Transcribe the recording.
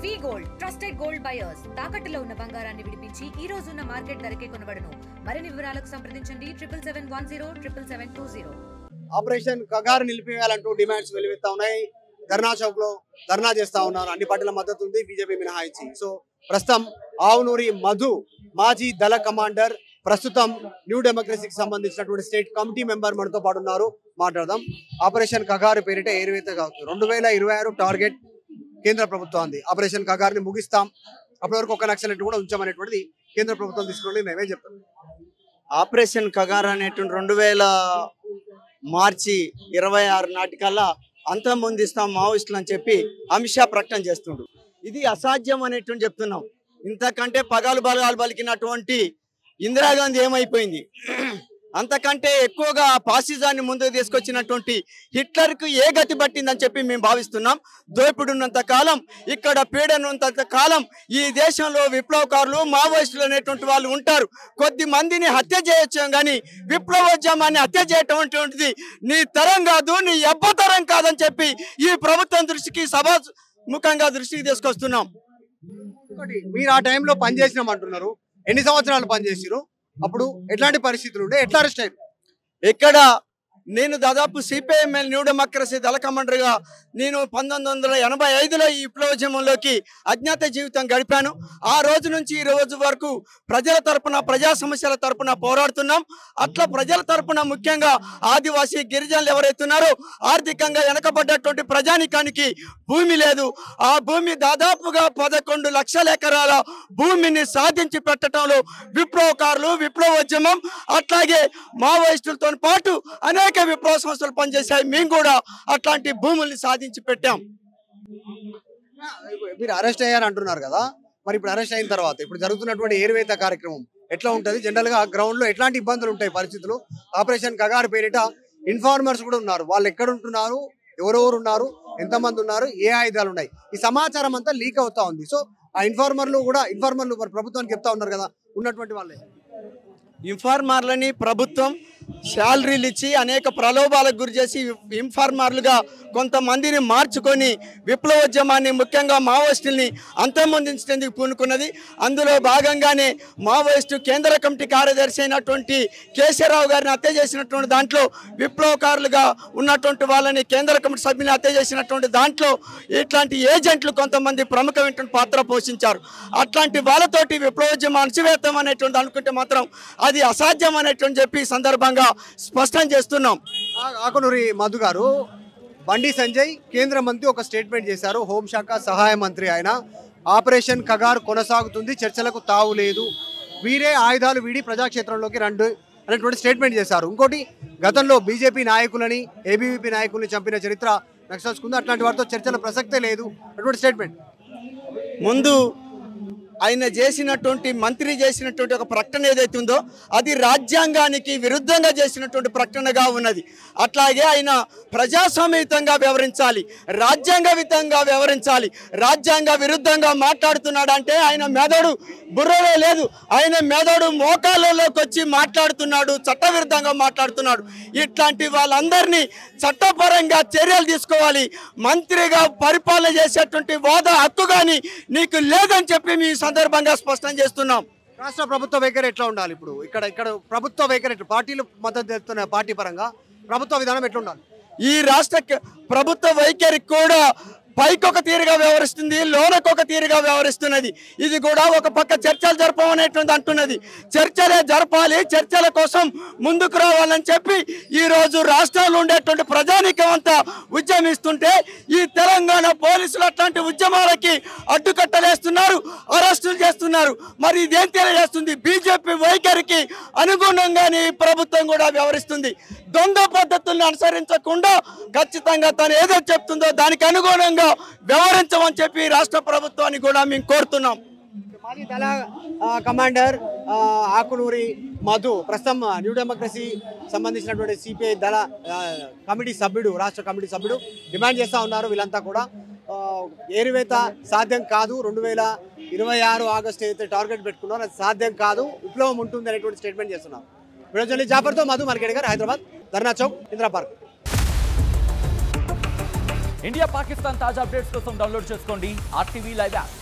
వి gold trusted gold buyers తాకట్టులో ఉన్న బంగారాన్ని విడిపించి ఈ రోజు ఉన్న మార్కెట్ ధరకే కొనబడును. మరిన్ని వివరాలకు సంప్రదించండి 77107720. ఆపరేషన్ కగారు నిలిపివేయాలంటూ డిమాండ్స్ వెలువెత్తా ఉన్నాయి. ధర్నా చౌక్ లో ధర్నా చేస్తా ఉన్నారు. అన్ని పార్టీల మద్దతు ఉంది, బీజేపీ మినహాయించి. సో ప్రస్తుతం ఆవునూరి మధు మాజీ దళ కమాండర్, ప్రస్తుతం న్యూ డెమోక్రసీకి సంబంధించినటువంటి స్టేట్ కమిటీ మెంబర్ మనతో పాటు ఉన్నారు. మాట్లాడదాం. ఆపరేషన్ కగారు పేరిట ఏరువేత 2026 టార్గెట్ కేంద్ర ప్రభుత్వం ఆపరేషన్ కగారుని ముగిస్తాం, అప్పటి వరకు ఒక నక్సలెట్ కూడా ఉంచామనేటువంటిది కేంద్ర ప్రభుత్వం తీసుకుని మేమే చెప్తాం. ఆపరేషన్ కగారు అనేటువంటి 2000 మార్చి 26 నాటికల్లా అంతమొందిస్తాం మావోయిస్టులు అని చెప్పి అమిత్ షా ప్రకటన చేస్తుండు. ఇది అసాధ్యం అనేటువంటి చెప్తున్నాం. ఇంతకంటే పగాలు బలగాలు పలికినటువంటి ఇందిరాగాంధీ ఏమైపోయింది, అంతకంటే ఎక్కువగా ఫాసిజాన్ని ముందుకు తీసుకొచ్చినటువంటి హిట్లర్కు ఏ గతి పట్టిందని చెప్పి మేము భావిస్తున్నాం. దోపిడున్నంత కాలం, ఇక్కడ పీడనంత కాలం ఈ దేశంలో విప్లవకారులు, మావోయిస్టులు అనేటువంటి వాళ్ళు ఉంటారు. కొద్ది మందిని హత్య చేయొచ్చు, కానీ విప్లవోద్యమాన్ని హత్య చేయటటువంటిది నీ తరం కాదు, నీ ఎబ్బతరం కాదని చెప్పి ఈ ప్రభుత్వం దృష్టికి సభాముఖంగా దృష్టికి తీసుకొస్తున్నాం. మీరు ఆ టైంలో పనిచేసినాం అంటున్నారు. ఎన్ని సంవత్సరాలు పనిచేసారు? అప్పుడు ఎట్లాంటి పరిస్థితులు ఉండే, ఎట్లా అరెస్ట్ అయ్యారు? ఇక్కడ నేను దాదాపు సిపిఐఎంఎల్ న్యూ డెమోక్రసీ దళ కమాండర్గా నేను 1985లో ఈ విప్లవోద్యమంలోకి అజ్ఞాత జీవితం గడిపాను. ఆ రోజు నుంచి ఈ రోజు వరకు ప్రజల తరపున, ప్రజా సమస్యల తరపున పోరాడుతున్నాం. అట్లా ప్రజల తరపున ముఖ్యంగా ఆదివాసీ గిరిజనులు ఎవరైతున్నారో ఆర్థికంగా వెనకబడ్డటువంటి ప్రజానికానికి భూమి లేదు. ఆ భూమి దాదాపుగా 11 లక్షల ఎకరాల భూమిని సాధించి పెట్టడంలో విప్లవకారులు, విప్లవోద్యమం అట్లాగే మావోయిస్టులతో పాటు అనేక విప్లవ సంస్థలు పనిచేశాయి. మేము కూడా అట్లాంటి భూముల్ని సాధించి పెట్టాం. మీరు అరెస్ట్ అయ్యారు అంటున్నారు కదా, మరి ఇప్పుడు అరెస్ట్ అయిన తర్వాత ఇప్పుడు జరుగుతున్నటువంటి ఏరువేత కార్యక్రమం ఎట్లా ఉంటుంది? జనరల్ గా గ్రౌండ్ లో ఎట్లాంటి ఇబ్బందులు ఉంటాయి, పరిస్థితులు? ఆపరేషన్ కగారు పేరిట ఇన్ఫార్మర్స్ కూడా ఉన్నారు. వాళ్ళు ఎక్కడ ఉంటున్నారు, ఎవరెవరు ఉన్నారు, ఎంతమంది ఉన్నారు, ఏ ఆయుధాలు ఉన్నాయి, ఈ సమాచారం అంతా లీక్ అవుతా ఉంది. సో ఆ ఇన్ఫార్మర్లు మరి ప్రభుత్వానికి చెప్తా ఉన్నారు కదా, ఉన్నటువంటి వాళ్ళే. ఇన్ఫార్మర్లని ప్రభుత్వం శాలరీలు ఇచ్చి అనేక ప్రలోభాలకు గురి చేసి ఇన్ఫార్మర్లుగా కొంతమందిని మార్చుకొని విప్లవోద్యమాన్ని, ముఖ్యంగా మావోయిస్టుల్ని అంతమొందించేందుకు పూనుకున్నది. అందులో భాగంగానే మావోయిస్టు కేంద్ర కమిటీ కార్యదర్శి అయినటువంటి కేశవరావు గారిని హత్య చేసినటువంటి దాంట్లో, విప్లవకారులుగా ఉన్నటువంటి వాళ్ళని కేంద్ర కమిటీ సభ్యుని హత్య చేసినటువంటి దాంట్లో ఇట్లాంటి ఏజెంట్లు కొంతమంది ప్రముఖమైనటువంటి పాత్ర పోషించారు. అట్లాంటి వాళ్ళతోటి విప్లవోద్యమం అణచివేతం అనేటువంటి అనుకుంటే మాత్రం అది అసాధ్యం అనేటువంటి చెప్పి సందర్భంగా స్పష్టం చేస్తున్నాం. ఆకునూరి మధు గారు, బండి సంజయ్ కేంద్ర మంత్రి ఒక స్టేట్మెంట్ చేశారు, హోంశాఖ సహాయ మంత్రి ఆయన. ఆపరేషన్ కగారు కొనసాగుతుంది, చర్చలకు తావు లేదు, వీరే ఆయుధాలు వీడి ప్రజాక్షేత్రంలోకి రండి అనేటువంటి స్టేట్మెంట్ చేశారు. ఇంకోటి, గతంలో బీజేపీ నాయకులని, ఏబీవీపీ నాయకుల్ని చంపిన చరిత్ర నక్సల్స్కు ఉంది, అట్లాంటి వారితో చర్చల ప్రసక్తే లేదు అటువంటి స్టేట్మెంట్. ముందు ఆయన చేసినటువంటి మంత్రి చేసినటువంటి ఒక ప్రకటన ఏదైతే ఉందో అది రాజ్యాంగానికి విరుద్ధంగా చేసినటువంటి ప్రకటనగా ఉన్నది. అట్లాగే ఆయన ప్రజాస్వామ్యయుతంగా వ్యవహరించాలి, రాజ్యాంగవితంగా వ్యవహరించాలి. రాజ్యాంగ విరుద్ధంగా మాట్లాడుతున్నాడంటే ఆయన మెదడు బుర్రలో లేదు, ఆయన మెదడు మోకాళ్ళలోకి వచ్చి మాట్లాడుతున్నాడు, చట్టవిరుద్ధంగా మాట్లాడుతున్నాడు. ఇట్లాంటి వాళ్ళందరినీ చట్టపరంగా చర్యలు తీసుకోవాలి. మంత్రిగా పరిపాలన చేసేటువంటి హోదా, హక్కు కానీ నీకు లేదని చెప్పి మీ సందర్భంగా స్పష్టం చేస్తున్నాం. రాష్ట్ర ప్రభుత్వ వైఖరి ఎట్లా ఉండాలి? ఇప్పుడు ఇక్కడ ప్రభుత్వ వైఖరి, పార్టీలు మద్దతు తెలుస్తున్న పార్టీ పరంగా ప్రభుత్వ విధానం ఎట్లా ఉండాలి? ఈ రాష్ట్ర ప్రభుత్వ వైఖరి కూడా పైకొక తీరుగా వ్యవహరిస్తుంది, లోనకొక తీరుగా వ్యవహరిస్తున్నది. ఇది కూడా ఒక పక్క చర్చలు జరపమనేటువంటి అంటున్నది. చర్చలే జరపాలి, చర్చల కోసం ముందుకు రావాలని చెప్పి ఈరోజు రాష్ట్రంలో ఉండేటువంటి ప్రజానీకం అంతా ఉద్యమిస్తుంటే ఈ తెలంగాణ పోలీసులు అట్లాంటి ఉద్యమాలకి అడ్డుకట్టలేస్తున్నారు, అరెస్టులు చేస్తున్నారు. మరి ఇదేం తెలియజేస్తుంది? బీజేపీ వైఖరికి అనుగుణంగానే ప్రభుత్వం కూడా వ్యవహరిస్తుంది. దొంగ పద్ధతుల్ని అనుసరించకుండా ఖచ్చితంగా తను ఏదో చెప్తుందో దానికి అనుగుణంగా వ్యవహరించమని చెప్పి రాష్ట్ర ప్రభుత్వాన్ని కూడా మేము కోరుతున్నాం. మాజీ దళ కమాండర్ ఆకునూరి మధు, ప్రస్తుతం న్యూ డెమోక్రసీ సంబంధించినటువంటి సిపిఐ దళ కమిటీ సభ్యుడు, రాష్ట్ర కమిటీ సభ్యుడు, డిమాండ్ చేస్తూ ఉన్నారు. వీళ్ళంతా కూడా ఏరువేత సాధ్యం కాదు, 2026 ఆగస్టు అయితే టార్గెట్ పెట్టుకున్నారు, అది సాధ్యం కాదు, విప్లవం ఉంటుంది అనేటువంటి స్టేట్మెంట్ చేస్తున్నారు. వీడియో జాఫర్తో మధు మార్కెట్ గారు, హైదరాబాద్, ధర్నా చౌక్, ఇందిరా పార్క్. ఇండియా పాకిస్తాన్ తాజా అప్డేట్స్ కోసం డౌన్లోడ్ చేసుకోండి RTV లైవ్ యాప్.